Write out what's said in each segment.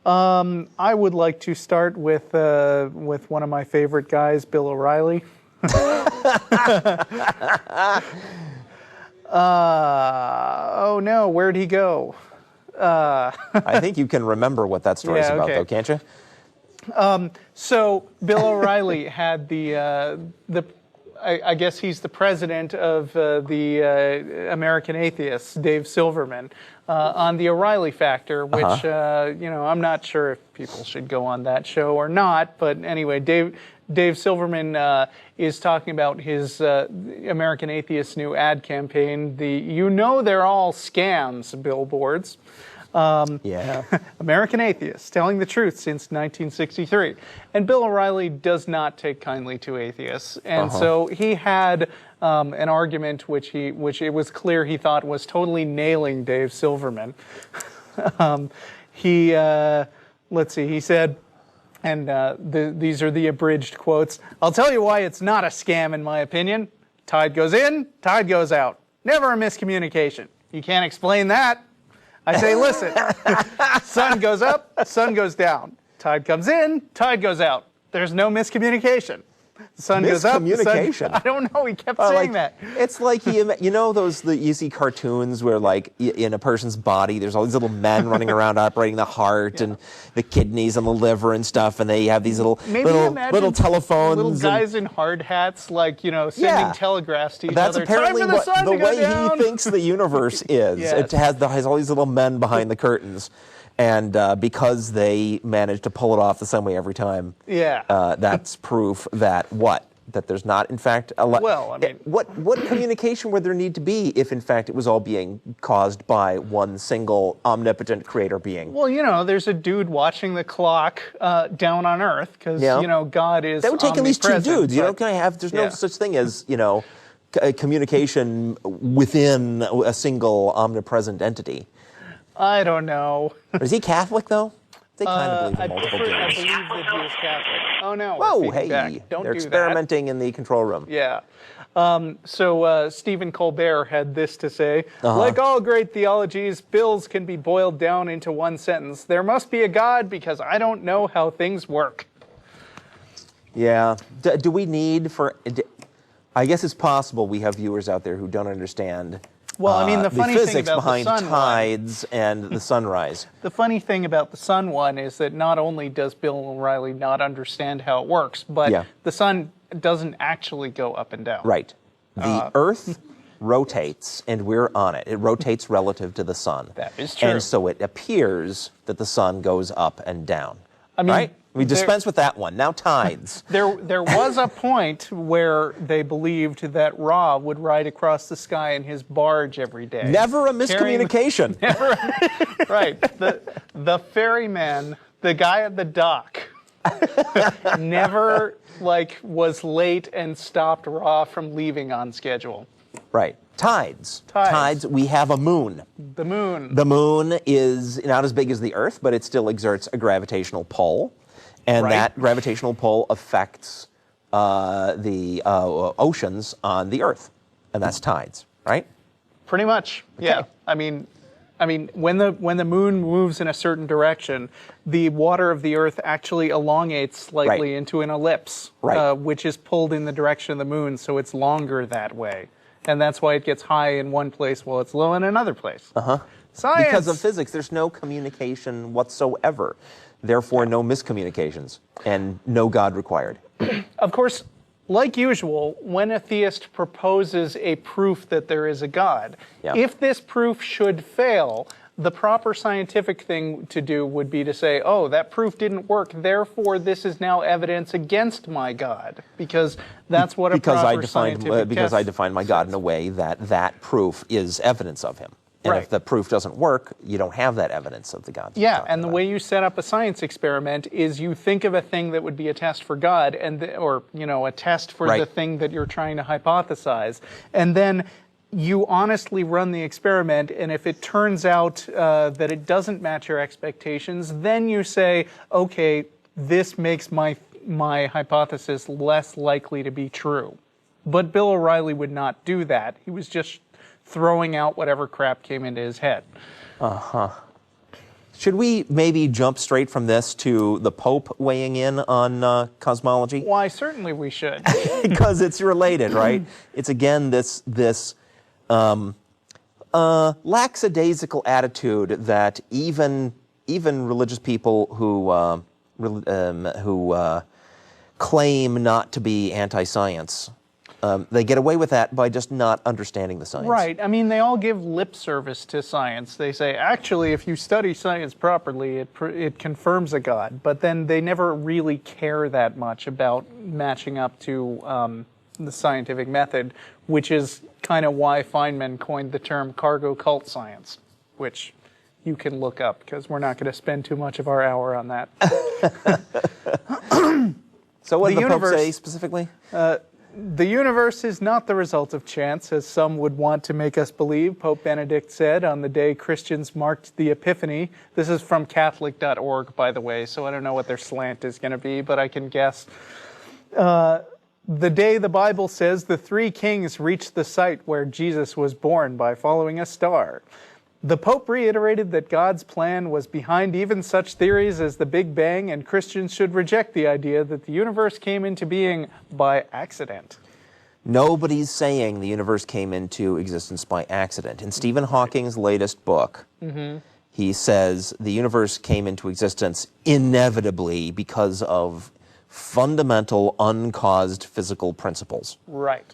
I would like to start with one of my favorite guys, Bill O'Reilly. Oh no, where'd he go? I think you can remember what that story's about, though, can't you? So Bill O'Reilly had I guess he's the president of the American Atheists, Dave Silverman, on the O'Reilly Factor, which I'm not sure if people should go on that show or not, but anyway, Dave Silverman is talking about his American Atheists' new ad campaign, they're all scams billboards. American Atheists, telling the truth since 1963. And Bill O'Reilly does not take kindly to atheists. And so he had an argument which it was clear he thought was totally nailing Dave Silverman. He said, and these are the abridged quotes, "I'll tell you why it's not a scam in my opinion. Tide goes in, tide goes out. Never a miscommunication. You can't explain that. I say, listen, sun goes up, sun goes down. Tide comes in, tide goes out. There's no miscommunication. The sun goes up, the sun, I don't know, he kept saying that. It's like, you see cartoons where, like, in a person's body, there's all these little men running around operating the heart and the kidneys and the liver and stuff, and they have these little telephones. Little guys in hard hats, like, sending telegraphs to each That's other. apparently the way he thinks the universe is. It has all these little men behind the curtains. And because they manage to pull it off the same way every time, that's proof that that there's not, in fact, what communication would there need to be if, in fact, it was all being caused by one single omnipotent creator being? Well, there's a dude watching the clock down on Earth because God is. That would take at least two dudes. There's no such thing as communication within a single omnipresent entity. I don't know. Is he Catholic, though? They kind of believe in multiple deities. I believe that he is Catholic. Oh, no. Whoa, hey. They're experimenting in the control room. Yeah. So Stephen Colbert had this to say, like all great theologies, Bill's can be boiled down into one sentence. There must be a God because I don't know how things work. Yeah. Do we need I guess it's possible we have viewers out there who don't understand the funny physics thing about behind the sun tides and the sunrise. The funny thing about the sun one is that not only does Bill O'Reilly not understand how it works, but the sun doesn't actually go up and down. Right. The Earth rotates, and we're on it. It rotates relative to the sun. That is true. And so it appears that the sun goes up and down. Right? We dispense with that one. Now tides. There was a point where they believed that Ra would ride across the sky in his barge every day. Never a miscommunication. Right. The ferryman, the guy at the dock, never was late and stopped Ra from leaving on schedule. Right. Tides. We have a moon. The moon. The moon is not as big as the Earth, but it still exerts a gravitational pull. And that gravitational pull affects the oceans on the Earth. And that's tides, right? Pretty much, yeah. I mean, when the moon moves in a certain direction, the water of the Earth actually elongates slightly into an ellipse, which is pulled in the direction of the moon, so it's longer that way. And that's why it gets high in one place while it's low in another place. Science! Because of physics, there's no communication whatsoever. Therefore, no miscommunications, and no God required. Of course, like usual, when a theist proposes a proof that there is a God, if this proof should fail, the proper scientific thing to do would be to say, oh, that proof didn't work, therefore this is now evidence against my God, because that's what a proper scientific Because I defined my God in a way that proof is evidence of him. And if the proof doesn't work, you don't have that evidence of the God. Yeah, and the way you set up a science experiment is you think of a thing that would be a test for God, or a test for the thing that you're trying to hypothesize, and then you honestly run the experiment, and if it turns out that it doesn't match your expectations, then you say, okay, this makes my hypothesis less likely to be true. But Bill O'Reilly would not do that. He was just throwing out whatever crap came into his head. Should we maybe jump straight from this to the Pope weighing in on cosmology? Why, certainly we should. Because it's related, right? It's again this lackadaisical attitude that even religious people who claim not to be anti-science, they get away with that by just not understanding the science. Right. I mean, they all give lip service to science. They say, actually, if you study science properly, it confirms a God. But then they never really care that much about matching up to the scientific method, which is kind of why Feynman coined the term cargo cult science, which you can look up, because we're not going to spend too much of our hour on that. So what did the Pope say specifically? The universe is not the result of chance, as some would want to make us believe, Pope Benedict said on the day Christians marked the Epiphany. This is from Catholic.org, by the way, so I don't know what their slant is going to be, but I can guess. The day the Bible says the three kings reached the site where Jesus was born by following a star. The Pope reiterated that God's plan was behind even such theories as the Big Bang, and Christians should reject the idea that the universe came into being by accident. Nobody's saying the universe came into existence by accident. In Stephen Hawking's latest book, he says the universe came into existence inevitably because of fundamental, uncaused physical principles. Right.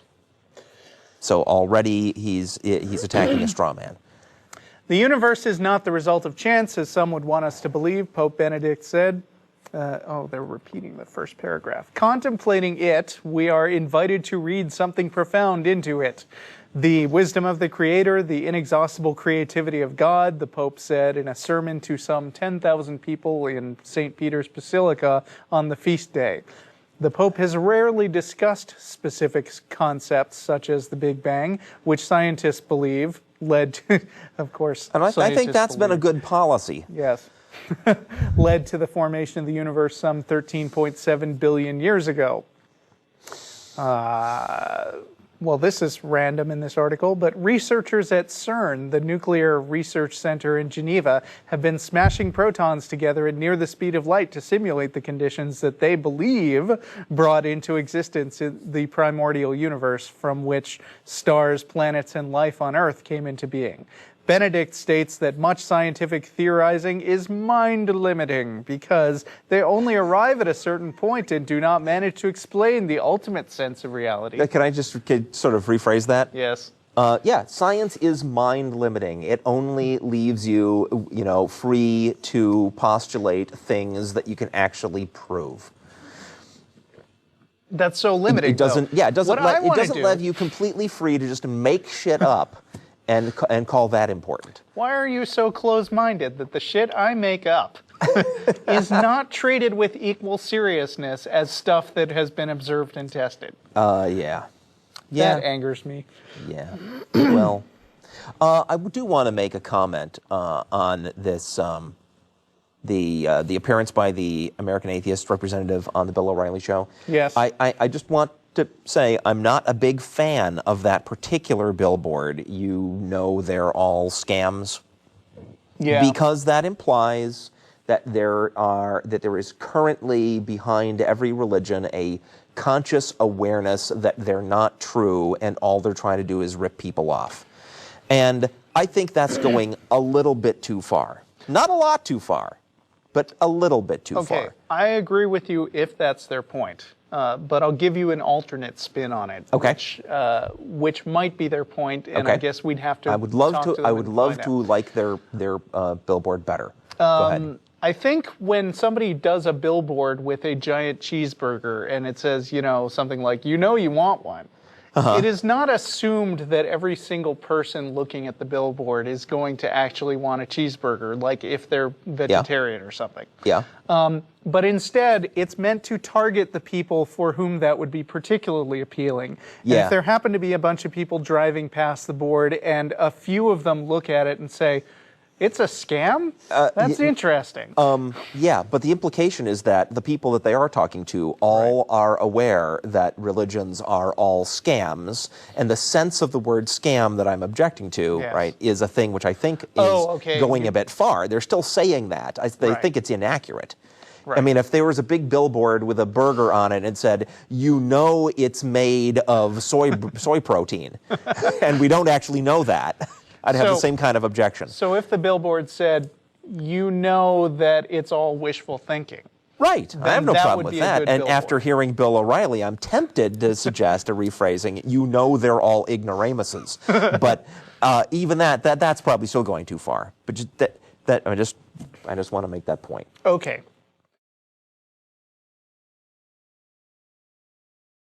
So already he's attacking a straw man. The universe is not the result of chance, as some would want us to believe, Pope Benedict said. They're repeating the first paragraph. Contemplating it, we are invited to read something profound into it. The wisdom of the Creator, the inexhaustible creativity of God, the Pope said in a sermon to some 10,000 people in St. Peter's Basilica on the feast day. The Pope has rarely discussed specific concepts such as the Big Bang, which scientists believe led to, of course, and I think that's been a good policy. Yes. Led to the formation of the universe some 13.7 billion years ago. Well, this is random in this article, but researchers at CERN, the Nuclear Research Center in Geneva, have been smashing protons together at near the speed of light to simulate the conditions that they believe brought into existence the primordial universe from which stars, planets, and life on Earth came into being. Benedict states that much scientific theorizing is mind-limiting because they only arrive at a certain point and do not manage to explain the ultimate sense of reality. Can I just sort of rephrase that? Yes. Yeah, science is mind-limiting. It only leaves you, free to postulate things that you can actually prove. That's so limiting. It doesn't. Though. Yeah, it doesn't. It doesn't let you completely free to just make shit up. And call that important. Why are you so close-minded that the shit I make up is not treated with equal seriousness as stuff that has been observed and tested? Yeah. That angers me. Yeah. Well, I do want to make a comment on this, the appearance by the American Atheist representative on the Bill O'Reilly show. Yes. I just want to say I'm not a big fan of that particular billboard. They're all scams. Yeah. Because that implies that there is currently behind every religion a conscious awareness that they're not true and all they're trying to do is rip people off. And I think that's going a little bit too far. Not a lot too far, but a little bit too far. Okay, I agree with you if that's their point. But I'll give you an alternate spin on it, which might be their point, and I guess we'd have to. I would love to like their billboard better. Go ahead. I think when somebody does a billboard with a giant cheeseburger and it says, something like, you want one. It is not assumed that every single person looking at the billboard is going to actually want a cheeseburger, like if they're vegetarian or something. Yeah. But instead, it's meant to target the people for whom that would be particularly appealing. And if there happen to be a bunch of people driving past the board and a few of them look at it and say, It's a scam? That's interesting. Yeah, but the implication is that the people that they are talking to all are aware that religions are all scams, and the sense of the word scam that I'm objecting to, right, is a thing which I think is going a bit far. They're still saying that. They think it's inaccurate. I mean, if there was a big billboard with a burger on it and said, you know it's made of soy protein, and we don't actually know that, I'd have the same kind of objection. So if the billboard said, you know that it's all wishful thinking. Right. I have no problem with that. And after hearing Bill O'Reilly, I'm tempted to suggest a rephrasing, you know they're all ignoramuses. But even that's probably still going too far. But I just want to make that point. Okay.